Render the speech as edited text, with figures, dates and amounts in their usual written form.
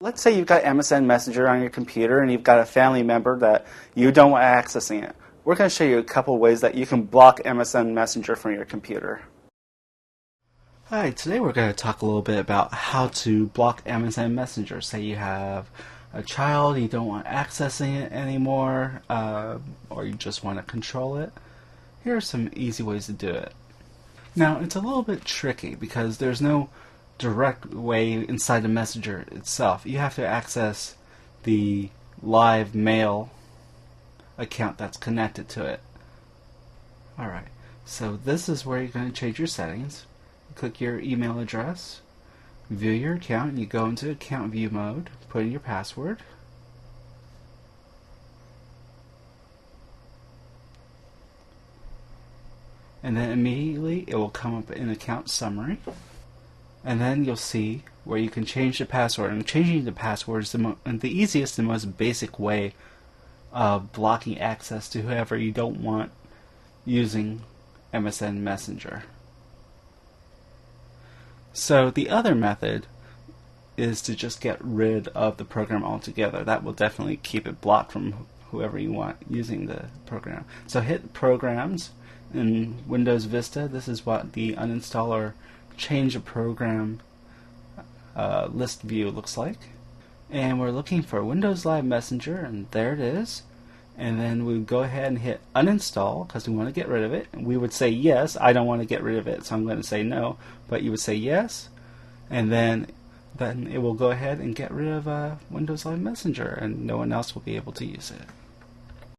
Let's say you've got MSN Messenger on your computer and you've got a family member that you don't want accessing it. We're going to show you a couple ways that you can block MSN Messenger from your computer. Hi, today we're going to talk a little bit about how to block MSN Messenger. Say you have a child, you don't want accessing it anymore, or you just want to control it. Here are some easy ways to do it. Now, it's a little bit tricky because there's no direct way inside the messenger itself. You have to access the live mail account that's connected to it. Alright, so this is where you're going to change your settings. Click your email address, view your account, and you go into account view mode, put in your password. And then immediately it will come up in account summary. And then you'll see where you can change the password. And changing the password is the easiest and most basic way of blocking access to whoever you don't want using MSN Messenger. So the other method is to just get rid of the program altogether. That will definitely keep it blocked from whoever you want using the program. So hit Programs in Windows Vista. This is what the uninstall or change a program list view looks like. And we're looking for Windows Live Messenger, and there it is. And then we would go ahead and hit uninstall because we want to get rid of it. And we would say yes. I don't want to get rid of it, so I'm going to say no. But you would say yes, and then it will go ahead and get rid of Windows Live Messenger, and no one else will be able to use it.